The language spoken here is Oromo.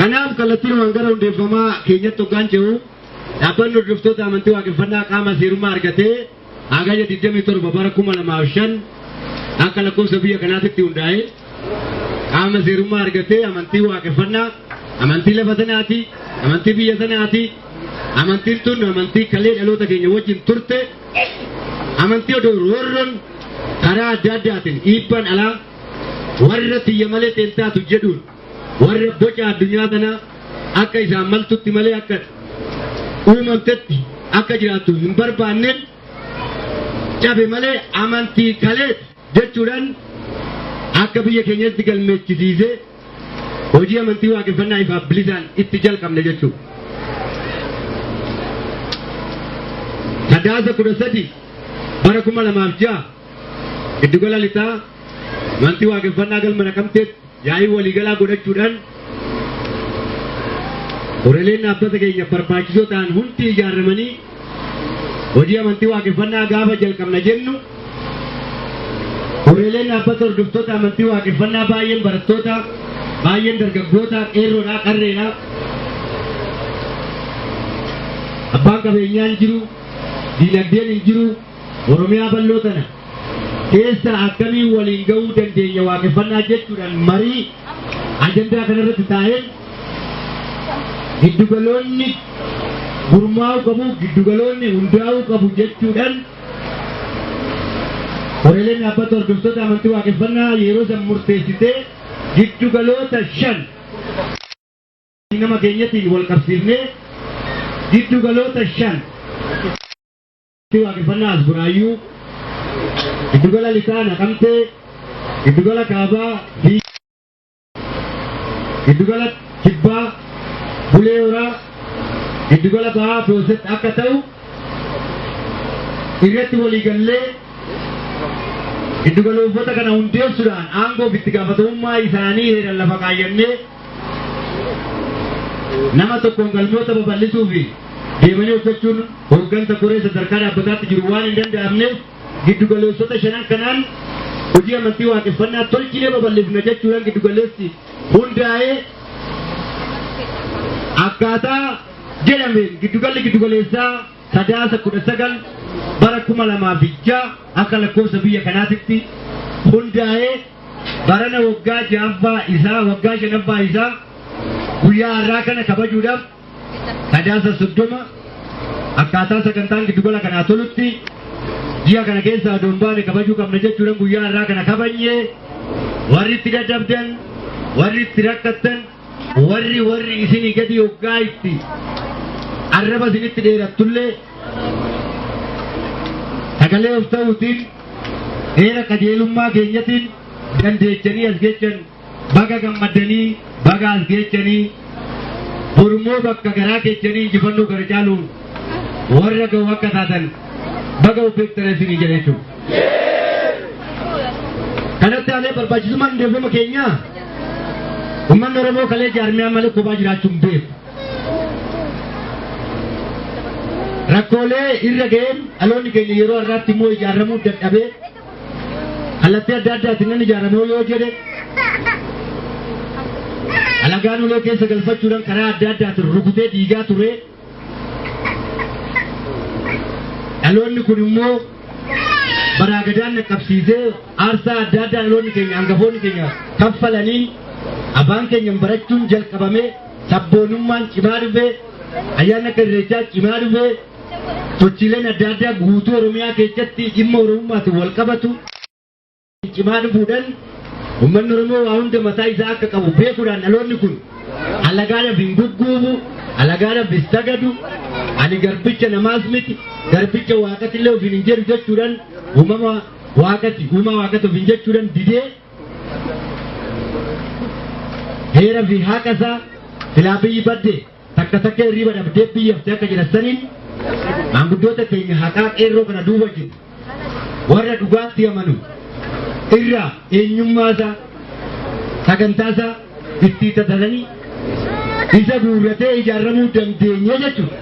Kanaaf kallattiin wangara hundeeffamaa keenyatti hoggaan jiru dhaabbanni hordoftoota amantii waaqeffannaa qaama seerummaa argatee hagayya 27 bara 2005 akka lakkoofsa biyya kanaatti hundaa'e qaama seerummaa argatee amantii waaqeffannaa amantii lafa sanaati amantii biyya sanaati amantiin tun amantii kalee dhaloota keenya wajjin turte amantii odoo roorroon karaa adda addaatiin dhiibbaan alaa warra tiyya malee teentaatu jedhuun warra boca addunyaa tanaa akka isaan maltutti malee akka uumamtetti akka jiraattu hin barbaanneen cabe malee amantii kalee jechuudhaan akka biyya keenyatti galmeechisiisee hojii amantii waaqeffannaa ifaaf bilisaan itti jalqabne jechuudha. Sadaasa 13 bara 2006 giddugala lixaa amantii waaqeffannaa galma Naqamteetti yaa'ii waliigalaa godhachuudhaan horeeleen dhaabbata keenya barbaachisoo ta'an hundi ijaaramanii hojii amantii waaqeffannaa gaafa jalqabna jennu horeeleen dhaabbata hordoftoota amantii waaqeffannaa baay'een barattoota baay'een dargaggoota qeerroodhaa qarreedhaa abbaan qabeenyaan jiru diinagdeen hin jiru oromiyaa bal'oo tana keessa akkamiin waliin ga'uu dandeenya waaqeffannaa jechuudhaan marii ajandaa kanarratti taa'een giddugaloonni gurmaa'uu qabu giddugaloonni hundaa'uu qabu jechuudhaan horeeleen dhaabbata hordoftoota amantii waaqeffannaa yeroo san murteessitee giddugaloota 5 nama keenyatiin wal qabsiifnee giddugaloota 5 waaqeffannaa as buraayyuu giddugala lixaa Naqamtee giddugala kaabaa fi giddugala kibbaa bulee horaa giddugala bahaa boosetti akka ta'u irratti waliigallee giddugaloota kana hundeessuudhaan aangoo itti gaafatamummaa isaanii heeran lafa kaayyannee nama tokkoon galmoota babal'isuu fi deemanii hojjechuun hooggansa koree sadarkaa dhaabbataatti jiru waan hin danda'amneef giddugaloota 5 kanaan hojii amantii waaqeffannaa tolchinee babal'ifna jechuudhaan giddugaleessi hundaa'ee akkaataa jedhameen giddugaleessaa Sadaasa 19 bara 2006 akka lakkoofsa biyya kanaatti hundaa'ee barana waggaa 5ffaa isaa guyyaa har'aa kana kabajuudhaaf Sadaasa 30 akkaataa sagantaan giddugala kanaa tolutti ji'a kana keessa adoon baane kabajuu qabna jechuudhaan guyyaa har'aa kana kabajnee warri itti dadhabdan warri itti rakkattan warri isinii gadi hoggaa itti arraba isinitti dheerattullee sagalee of ta'uutiin heera qajeelummaa keenyatiin dandeechanii as geechan baga gammaddanii baga as geechanii borummoo bakka garaa keechanii injifannoo gara caaluun warra ga'u akka taatan baga ofeektara isinii jedha jechuudha. Kanatti aanee barbaachisummaan hundeeffama keenyaa uummanni Oromoo kalee jaarmiyaa malee kophaa jiraachuun beeku. Rakkoolee irra ga'een dhaloonni keenya yeroo har'aatti immoo ijaaramuu dadhabee kallattii adda addaatiin nan ijaaramoo yoo jedhe alagaan ulee keessa galfachuudhaan karaa adda addaatiin rukutee diigaa ture. Dhaloonni kun immoo baraagadaan qaqqabsiisee aarsaa adda addaa dhaloonni keenya hangafoonni keenya kaffalaniin abaan keenya barachuun jalqabamee sabboonummaan cimaa dhufee ayyaana akka irreechaa cimaa dhufee sochiileen adda addaa guutuu Oromiyaa keessatti dhimma Oromummaatiin wal qabatu cimaa dhufuudhaan uummanni Oromoo waa hunda mataa isaa akka qabu beekuudhaan dhaloonni kun alagaadhaaf hin gugguufu alagaadhaaf hin sagadu ani garbicha namaas miti garbicha waaqatillee ofiin hin jedhu jechuudhaan uumama waaqati ofiin jechuudhaan didee heera fi haqa isaa silaa biyyi badde takka takka hirriba dhabdee biyyaftee akka jedhasaniin maanguddoota keenya haqaa qeerroo kana duuba jiru warra dhugaatti amanu irraa eenyummaa isaa sagantaa isaa itti tatalanii isa guurratee ijaaramuu dandeenya jechuudha.